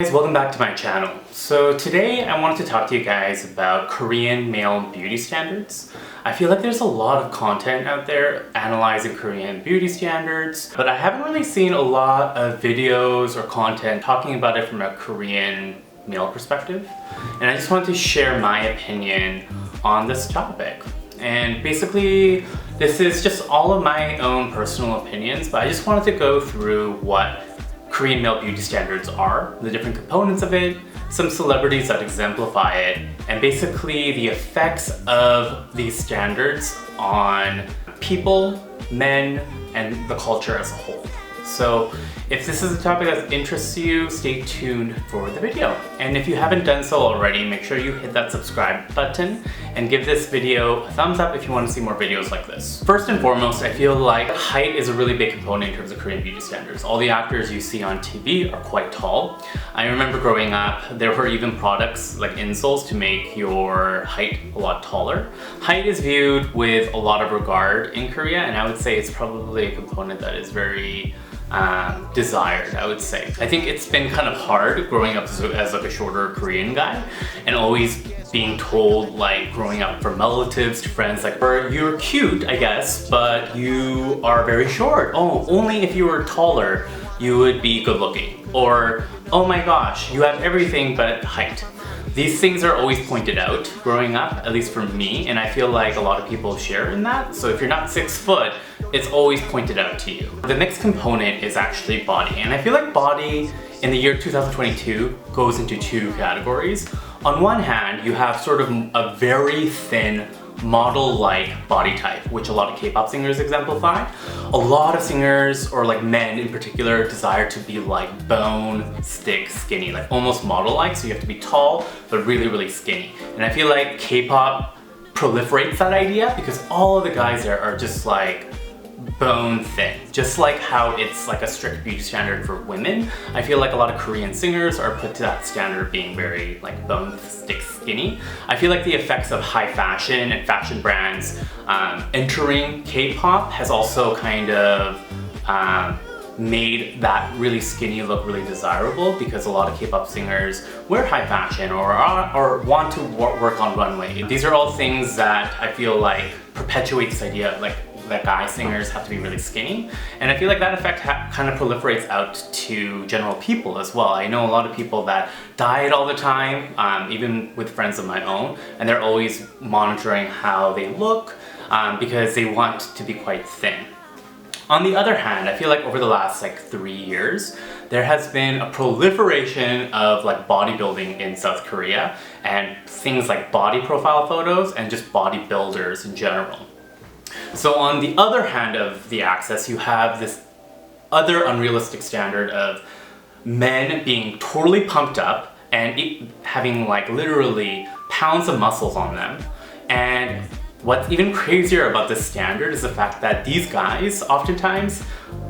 Guys, welcome back to my channel. So today I wanted to talk to you guys about Korean male beauty standards. I feel like there's a lot of content out there analyzing Korean beauty standards, but I haven't really seen a lot of videos or content talking about it from a Korean male perspective. And I just wanted to share my opinion on this topic. And basically, this is just all of my own personal opinions, but I just wanted to go through what Korean male beauty standards are, the different components of it, some celebrities that exemplify it, and basically the effects of these standards on people, men, and the culture as a whole. So if this is a topic that interests you, stay tuned for the video. And if you haven't done so already, make sure you hit that subscribe button and give this video a thumbs up if you want to see more videos like this. First and foremost, I feel like height is a really big component in terms of Korean beauty standards. All the actors you see on TV are quite tall. I remember growing up, there were even products like insoles to make your height a lot taller. Height is viewed with a lot of regard in Korea, and I would say it's probably a component that is very desired, I would say. I think it's been kind of hard growing up as like a shorter Korean guy and always being told, like growing up from relatives to friends, like, you're cute, I guess, but you are very short. Oh, only if you were taller you would be good looking. Or, oh my gosh, you have everything but height. These things are always pointed out growing up, at least for me, and I feel like a lot of people share in that. So if you're not 6 foot, it's always pointed out to you. The next component is actually body, and I feel like body in the year 2022 goes into two categories. On one hand, you have sort of a very thin model-like body type, which a lot of K-pop singers exemplify. A lot of singers, or like men in particular, desire to be like bone, stick, skinny, like almost model-like, so you have to be tall, but really, really skinny. And I feel like K-pop proliferates that idea because all of the guys there are just like bone thin. Just like how it's like a strict beauty standard for women, I feel like a lot of Korean singers are put to that standard of being very like bone, stick, skinny. I feel like the effects of high fashion and fashion brands entering K-pop has also kind of made that really skinny look really desirable, because a lot of K-pop singers wear high fashion or want to work on runway. These are all things that I feel like perpetuate this idea of like that guy singers have to be really skinny, and I feel like that effect kind of proliferates out to general people as well. I know a lot of people that diet all the time, even with friends of my own, and they're always monitoring how they look because they want to be quite thin. On the other hand, I feel like over the last like 3 years, there has been a proliferation of like bodybuilding in South Korea, and things like body profile photos and just bodybuilders in general. So on the other hand of the axis, you have this other unrealistic standard of men being totally pumped up and having like literally pounds of muscles on them. And what's even crazier about this standard is the fact that these guys oftentimes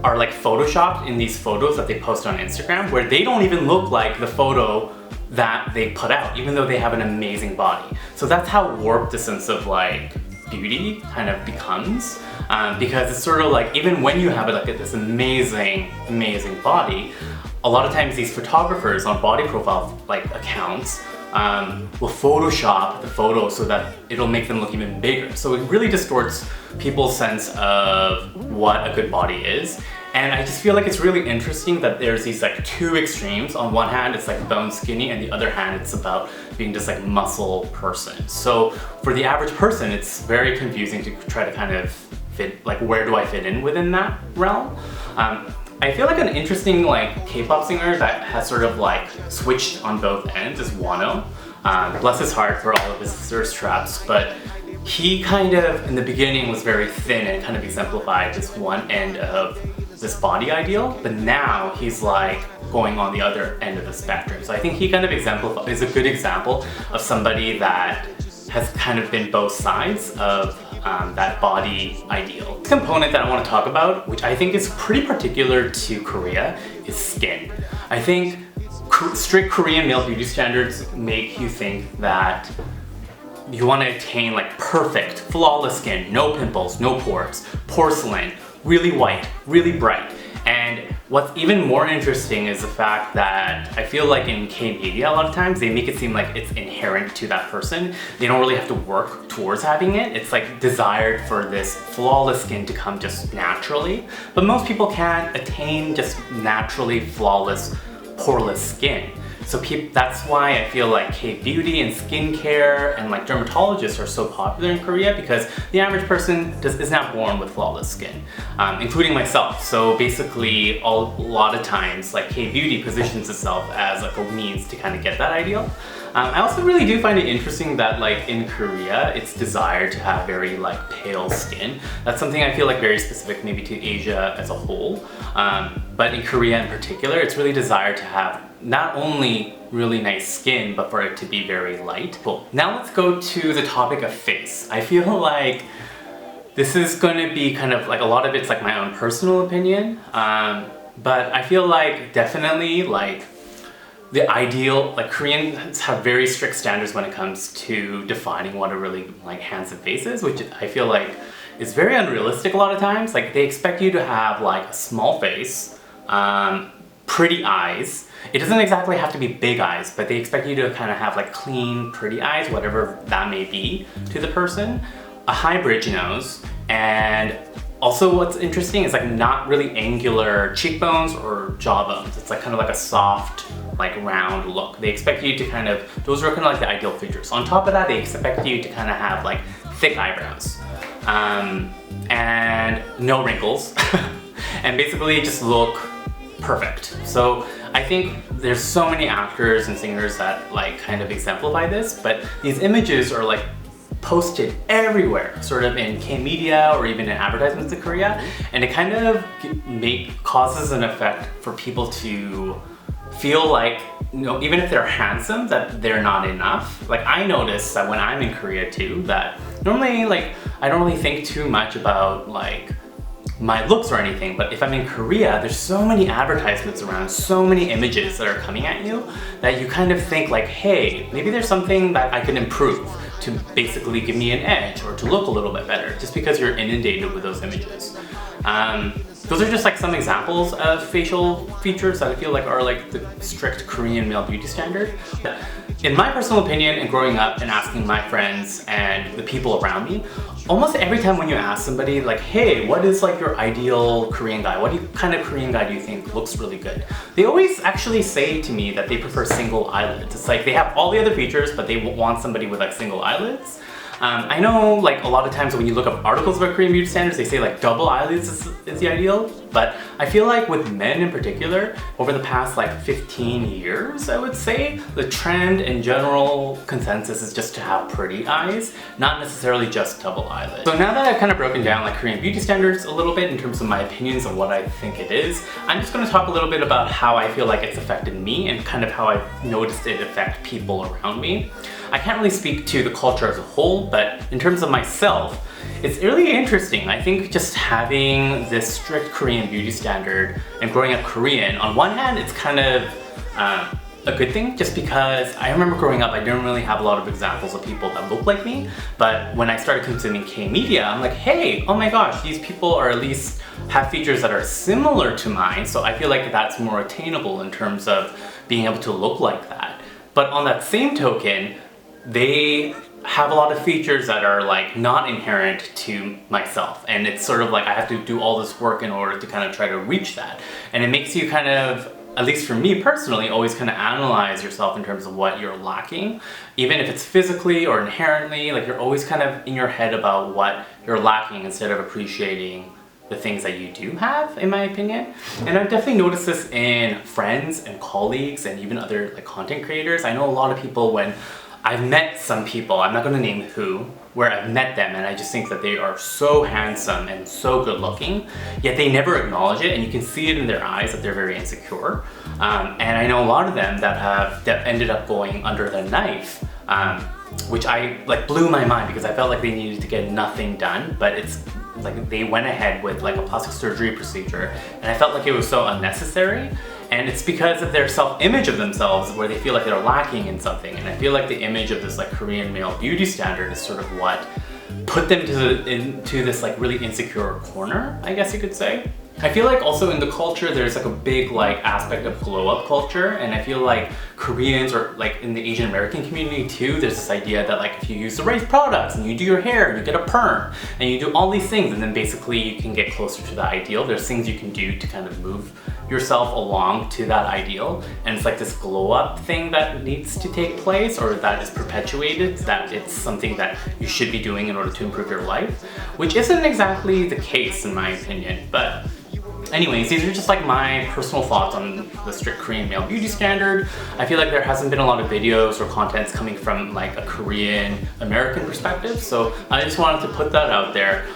are like photoshopped in these photos that they post on Instagram, where they don't even look like the photo that they put out, even though they have an amazing body. So that's how warped the sense of like beauty kind of becomes, because it's sort of like, even when you have like this amazing body, a lot of times these photographers on body profile like accounts will Photoshop the photo so that it'll make them look even bigger. So it really distorts people's sense of what a good body is. And I just feel like it's really interesting that there's these like two extremes. On one hand, it's like bone skinny, and the other hand, it's about being just like muscle person. So for the average person, it's very confusing to try to kind of fit, like, where do I fit in within that realm? I feel like an interesting like K-pop singer that has sort of like switched on both ends is Wano. Bless his heart for all of his thirst traps, but he kind of in the beginning was very thin and kind of exemplified just one end of this body ideal, but now he's like going on the other end of the spectrum. So I think he kind of is a good example of somebody that has kind of been both sides of that body ideal. The component that I want to talk about, which I think is pretty particular to Korea, is skin. I think strict Korean male beauty standards make you think that you want to attain like perfect, flawless skin, no pimples, no pores, porcelain, really white, really bright. And What's even more interesting is the fact that I feel like in K-media a lot of times they make it seem like it's inherent to that person. They don't really have to work towards having it. It's like desired for this flawless skin to come just naturally. But most people can't attain just naturally flawless, poreless skin. So that's why I feel like K-beauty and skincare and like dermatologists are so popular in Korea, because the average person is not born with flawless skin, including myself. So basically, a lot of times, like K-beauty positions itself as like a means to kind of get that ideal. I also really do find it interesting that like in Korea, it's desired to have very like pale skin. That's something I feel like very specific maybe to Asia as a whole. But in Korea in particular, it's really desired to have not only really nice skin, but for it to be very light. Cool. Now let's go to the topic of face. I feel like this is going to be kind of like a lot of it's like my own personal opinion, but I feel like definitely like the ideal, like Koreans have very strict standards when it comes to defining what a really like handsome face is, which I feel like is very unrealistic a lot of times. Like they expect you to have like a small face, pretty eyes. It doesn't exactly have to be big eyes, but they expect you to kind of have like clean, pretty eyes, whatever that may be to the person, a high bridge nose, and also what's interesting is like not really angular cheekbones or jawbones. It's like kind of like a soft, like round look. They expect you to kind of, those are kind of like the ideal features. On top of that, they expect you to kind of have like thick eyebrows, and no wrinkles, and basically just look perfect. So I think there's so many actors and singers that like kind of exemplify this, but these images are like posted everywhere, sort of in K-media or even in advertisements in Korea, and it kind of causes an effect for people to feel like, you know, even if they're handsome, that they're not enough. Like I notice that when I'm in Korea too, that normally like I don't really think too much about like my looks or anything, but if I'm in Korea, there's so many advertisements around, so many images that are coming at you, that you kind of think like, hey, maybe there's something that I can improve to basically give me an edge or to look a little bit better, just because you're inundated with those images. Those are just like some examples of facial features that I feel like are like the strict Korean male beauty standard. In my personal opinion, and growing up and asking my friends and the people around me, almost every time when you ask somebody like, hey, what is like your ideal Korean guy? What kind of Korean guy do you think looks really good? They always actually say to me that they prefer single eyelids. It's like they have all the other features, but they want somebody with like single eyelids. I know like a lot of times when you look up articles about Korean beauty standards, they say like double eyelids is the ideal, but I feel like with men in particular, over the past like 15 years, I would say, the trend and general consensus is just to have pretty eyes, not necessarily just double eyelids. So now that I've kind of broken down like Korean beauty standards a little bit in terms of my opinions on what I think it is, I'm just going to talk a little bit about how I feel like it's affected me and kind of how I've noticed it affect people around me. I can't really speak to the culture as a whole, but in terms of myself, it's really interesting. I think just having this strict Korean beauty standard and growing up Korean, on one hand, it's kind of a good thing, just because I remember growing up, I didn't really have a lot of examples of people that look like me, but when I started consuming K-media, I'm like, hey, oh my gosh, these people are at least have features that are similar to mine, so I feel like that's more attainable in terms of being able to look like that. But on that same token, they have a lot of features that are like not inherent to myself, and it's sort of like I have to do all this work in order to kind of try to reach that, and it makes you kind of, at least for me personally, always kind of analyze yourself in terms of what you're lacking, even if it's physically or inherently. Like you're always kind of in your head about what you're lacking instead of appreciating the things that you do have, in my opinion. And I've definitely noticed this in friends and colleagues and even other like content creators. I know a lot of people, when I've met some people, I'm not going to name who, where I've met them and I just think that they are so handsome and so good looking, yet they never acknowledge it, and you can see it in their eyes that they're very insecure. And I know a lot of them that have ended up going under the knife, which I like blew my mind, because I felt like they needed to get nothing done, but it's like they went ahead with like a plastic surgery procedure, and I felt like it was so unnecessary. And it's because of their self-image of themselves, where they feel like they're lacking in something. And I feel like the image of this like Korean male beauty standard is sort of what put them into this like really insecure corner, I guess you could say. I feel like also in the culture there's like a big like aspect of glow up culture, and I feel like Koreans or like in the Asian American community too, there's this idea that like if you use the right products and you do your hair, you get a perm and you do all these things, and then basically you can get closer to the ideal. There's things you can do to kind of move yourself along to that ideal, and it's like this glow up thing that needs to take place, or that is perpetuated, that it's something that you should be doing in order to improve your life, which isn't exactly the case in my opinion. But anyways, these are just like my personal thoughts on the strict Korean male beauty standard. I feel like there hasn't been a lot of videos or contents coming from like a Korean American perspective, so I just wanted to put that out there.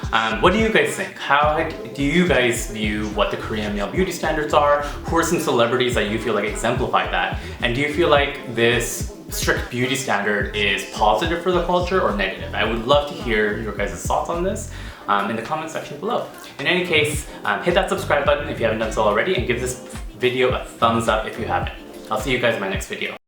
What do you guys think? How do you guys view what the Korean male beauty standards are? Who are some celebrities that you feel like exemplify that? And do you feel like this strict beauty standard is positive for the culture or negative? I would love to hear your guys' thoughts on this in the comment section below. In any case, hit that subscribe button if you haven't done so already, and give this video a thumbs up if you haven't. I'll see you guys in my next video.